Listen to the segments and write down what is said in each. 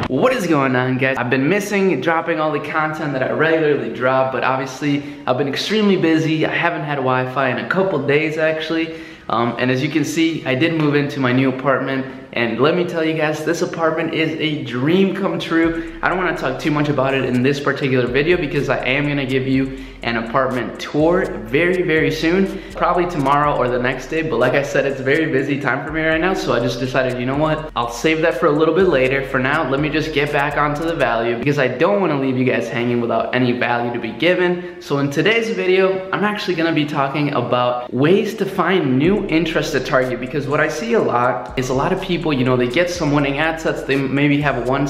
What is going on, guys? I've been missing dropping all the content that I regularly drop, but obviously I've been extremely busy. I haven't had Wi-Fi in a couple days actually. And as you can see, I did move into my new apartment, and let me tell you guys, this apartment is a dream come true. I don't want to talk too much about it in this particular video because I am going to give you an apartment tour very soon, probably tomorrow or the next day. But like I said, it's a very busy time for me right now, so I just decided, you know what, I'll save that for a little bit later. For now, let me just get back onto the value because I don't want to leave you guys hanging without any value to be given. So in today's video, I'm actually going to be talking about ways to find new interest to target, because what I see a lot is a lot of people, you know, they get some winning ad sets, they maybe have one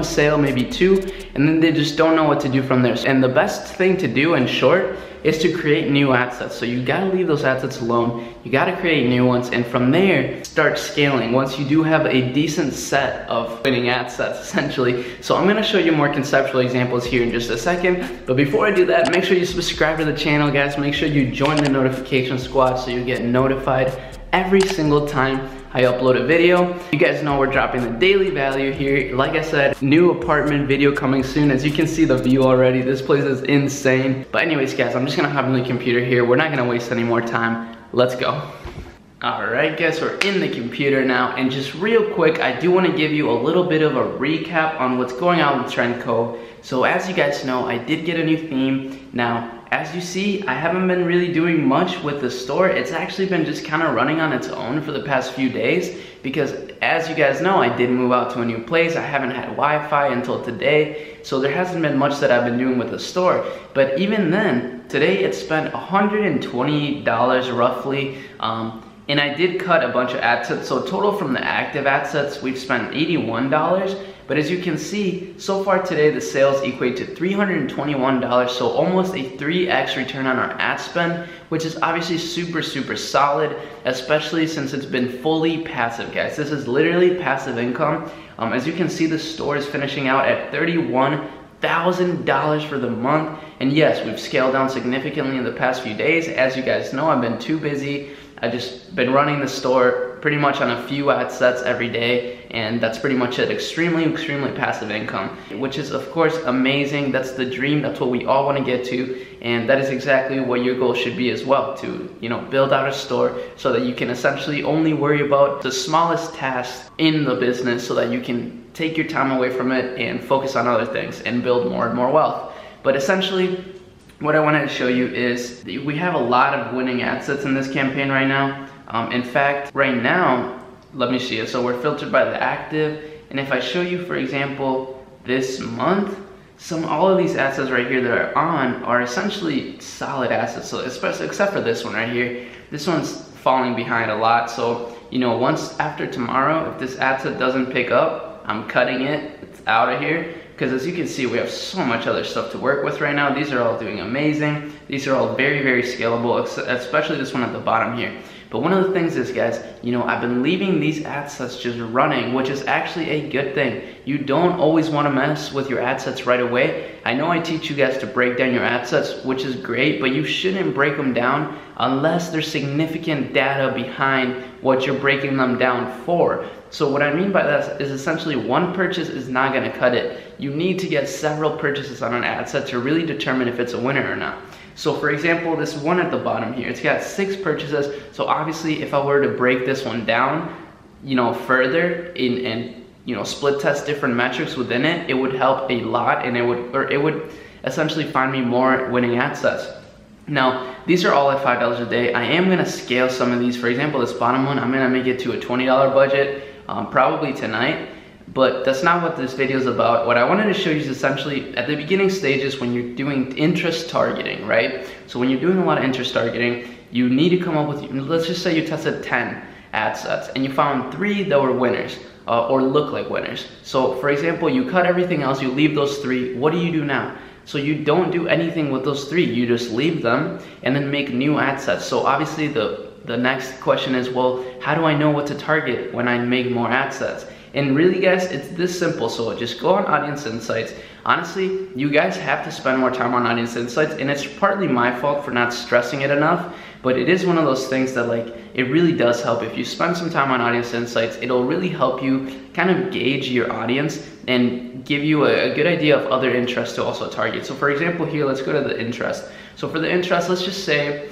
sale, maybe two, and then they just don't know what to do from there. And the best thing to do in short is to create new ad sets. So you gotta leave those ad sets alone, you gotta create new ones, and from there start scaling once you do have a decent set of winning ad sets essentially. So I'm gonna show you more conceptual examples here in just a second, but before I do that, make sure you subscribe to the channel, guys. Make sure you join the notification squad so you get notified every single time I upload a video. You guys know we're dropping the daily value here. Like I said, new apartment video coming soon. As you can see the view already, this place is insane. But anyways, guys, I'm just gonna hop in the computer here. We're not gonna waste any more time. Let's go. Alright guys, we're in the computer now, and just real quick, I do want to give you a little bit of a recap on what's going on with Trendco. So as you guys know, I did get a new theme. Now, as you see, I haven't been really doing much with the store. It's actually been just kind of running on its own for the past few days because, as you guys know, I did move out to a new place. I haven't had Wi-Fi until today, so there hasn't been much that I've been doing with the store. But even then, today it spent $128 roughly, and I did cut a bunch of ad sets. So total from the active ad sets, we've spent $81. But as you can see, so far today, the sales equate to $321. So almost a 3x return on our ad spend, which is obviously super solid, especially since it's been fully passive, guys. This is literally passive income. As you can see, the store is finishing out at $31,000 for the month. And yes, we've scaled down significantly in the past few days. As you guys know, I've been too busy. I've just been running the store pretty much on a few ad sets every day, and that's pretty much it. Extremely passive income, which is of course amazing. That's the dream. That's what we all want to get to, and that is exactly what your goal should be as well, to, you know, build out a store so that you can essentially only worry about the smallest tasks in the business so that you can take your time away from it and focus on other things and build more and more wealth. But essentially, what I wanted to show you is we have a lot of winning ad sets in this campaign right now. In fact, right now, let me see it. So we're filtered by the active, and if I show you, for example, this month, all of these assets right here that are on are essentially solid assets. So especially except for this one right here, this one's falling behind a lot. So, you know, once after tomorrow, if this asset doesn't pick up, I'm cutting it. It's out of here. Because as you can see, we have so much other stuff to work with right now. These are all doing amazing. These are all very scalable, especially this one at the bottom here. But one of the things is, guys, you know, I've been leaving these ad sets just running, which is actually a good thing. You don't always want to mess with your ad sets right away. I know I teach you guys to break down your ad sets, which is great, but you shouldn't break them down unless there's significant data behind what you're breaking them down for. So what I mean by that is essentially one purchase is not going to cut it. You need to get several purchases on an ad set to really determine if it's a winner or not. So for example, this one at the bottom here, it's got 6 purchases. So obviously if I were to break this one down, you know, further and you know, split test different metrics within it, it would help a lot, and it would essentially find me more winning ad sets. Now, these are all at $5 a day. I am gonna scale some of these. For example, this bottom one, I'm gonna make it to a $20 budget, probably tonight. But that's not what this video is about. What I wanted to show you is essentially at the beginning stages when you're doing interest targeting, right? So when you're doing a lot of interest targeting, you need to come up with, let's just say you tested 10 ad sets and you found 3 that were winners or look like winners. So for example, you cut everything else, you leave those 3. What do you do now? So you don't do anything with those 3. You just leave them and then make new ad sets. So obviously the next question is, well, how do I know what to target when I make more ad sets? And really, guys, it's this simple. So just go on Audience Insights. Honestly, you guys have to spend more time on Audience Insights, and it's partly my fault for not stressing it enough. but it is one of those things that like, it really does help. If you spend some time on audience insights, it'll really help you kind of gauge your audience and give you a good idea of other interests to also target. So for example here, let's go to the interest. So for the interest, let's just say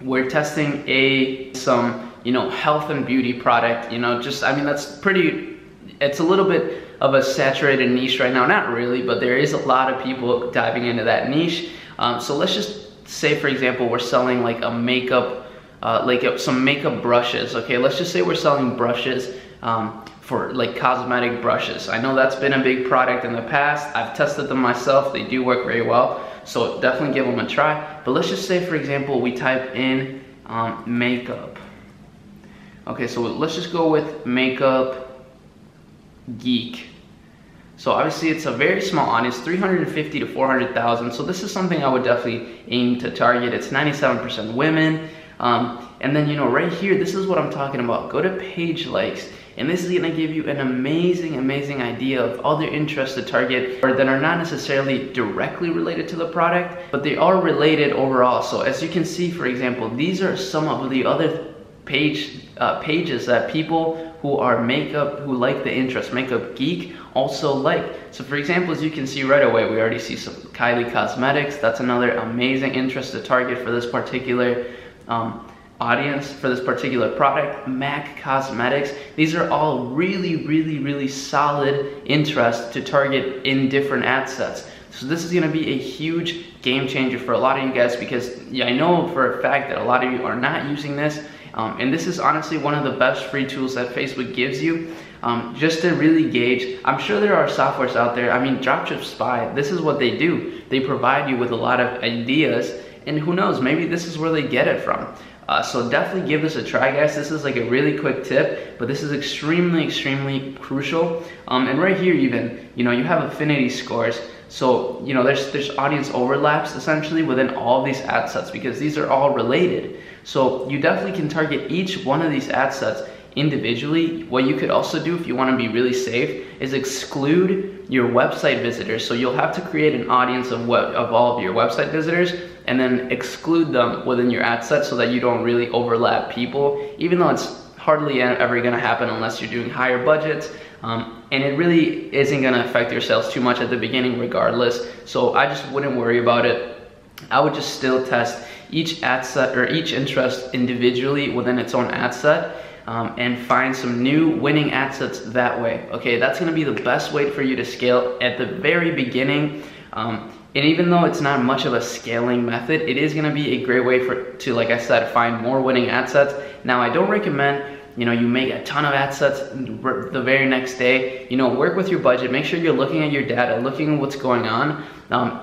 we're testing some health and beauty product, just, I mean, that's pretty, it's a little bit of a saturated niche right now. Not really, but there is a lot of people diving into that niche. So let's just say, for example, we're selling like a makeup, some makeup brushes. Okay, let's just say we're selling brushes for like cosmetic brushes. I know that's been a big product in the past. I've tested them myself. They do work very well. So definitely give them a try. But let's just say, for example, we type in makeup. Okay, so let's just go with makeup geek. So obviously it's a very small audience, 350 to 400,000. So this is something I would definitely aim to target. It's 97% women. And then, right here, this is what I'm talking about. Go to page likes, and this is gonna give you an amazing idea of other interests to target, or that are not necessarily directly related to the product, but they are related overall. So as you can see, for example, these are some of the other pages that people who are who like the interest, makeup geek, also like. So for example, as you can see right away, we already see some Kylie Cosmetics. That's another amazing interest to target for this particular audience, for this particular product. MAC Cosmetics. These are all really solid interests to target in different ad sets. So this is gonna be a huge game changer for a lot of you guys, because I know for a fact that a lot of you are not using this. And this is honestly one of the best free tools that Facebook gives you, just to really gauge. I'm sure there are softwares out there. I mean, Dropship Spy, this is what they do. They provide you with a lot of ideas, and who knows, maybe this is where they get it from. So definitely give this a try, guys. This is like a really quick tip, but this is extremely crucial. And right here even, you have affinity scores. So, there's audience overlaps essentially within all these ad sets, because these are all related. So you definitely can target each one of these ad sets individually. What you could also do, if you want to be really safe, is exclude your website visitors. So you'll have to create an audience of all of your website visitors, and then exclude them within your ad set so that you don't really overlap people, even though it's hardly ever gonna happen unless you're doing higher budgets. And it really isn't gonna affect your sales too much at the beginning regardless. So I just wouldn't worry about it. I would just still test each ad set or each interest individually within its own ad set, and find some new winning ad sets that way. Okay, that's gonna be the best way for you to scale at the very beginning. And even though it's not much of a scaling method, it is gonna be a great way to, like I said, find more winning ad sets. Now, I don't recommend you make a ton of ad sets the very next day. Work with your budget. Make sure you're looking at your data, looking at what's going on,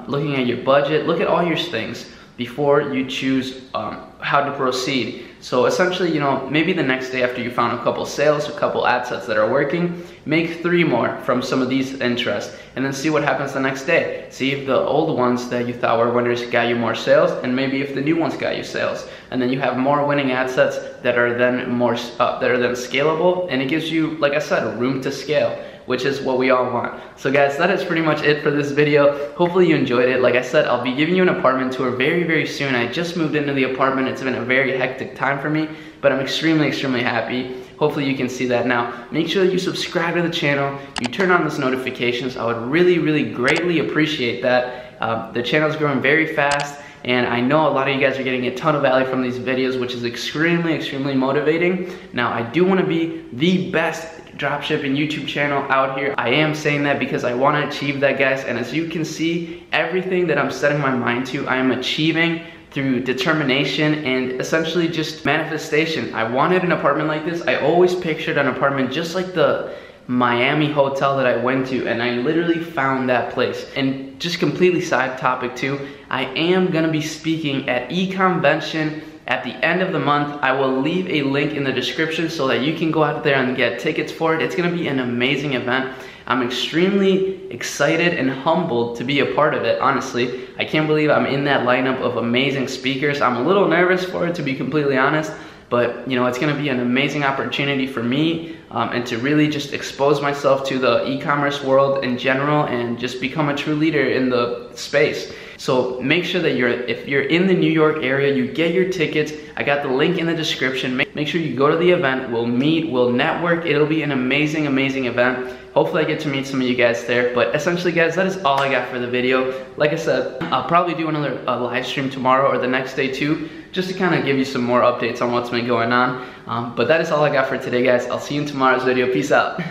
looking at your budget. Look at all your things before you choose how to proceed. So essentially, maybe the next day after you found a couple sales, a couple ad sets that are working, make 3 more from some of these interests, and then see what happens the next day. See if the old ones that you thought were winners got you more sales, and maybe if the new ones got you sales. And then you have more winning ad sets that are then scalable, and it gives you, like I said, room to scale, which is what we all want. So guys, that is pretty much it for this video. Hopefully you enjoyed it. Like I said, I'll be giving you an apartment tour very soon. I just moved into the apartment. It's been a very hectic time for me, but I'm extremely happy. Hopefully you can see that now. Make sure that you subscribe to the channel, you turn on those notifications. I would really greatly appreciate that. The channel's growing very fast, and I know a lot of you guys are getting a ton of value from these videos, which is extremely motivating. Now, I do want to be the best dropshipping YouTube channel out here. I am saying that because I want to achieve that, guys, and as you can see, everything that I'm setting my mind to, I am achieving through determination and essentially just manifestation. I wanted an apartment like this. I always pictured an apartment just like the Miami hotel that I went to, and I literally found that place. And just completely side topic too, I am gonna be speaking at eConvention at the end of the month. I will leave a link in the description so that you can go out there and get tickets for it. It's gonna be an amazing event. I'm extremely excited and humbled to be a part of it, honestly. I can't believe I'm in that lineup of amazing speakers. I'm a little nervous for it, to be completely honest, but it's gonna be an amazing opportunity for me and to really just expose myself to the e-commerce world in general and just become a true leader in the space. So make sure that if you're in the New York area, you get your tickets. I got the link in the description. Make sure you go to the event. We'll meet, we'll network. It'll be an amazing, amazing event. Hopefully I get to meet some of you guys there. But essentially guys, that is all I got for the video. Like I said, I'll probably do another live stream tomorrow or the next day too, just to kind of give you some more updates on what's been going on. But that is all I got for today guys. I'll see you in tomorrow's video. Peace out.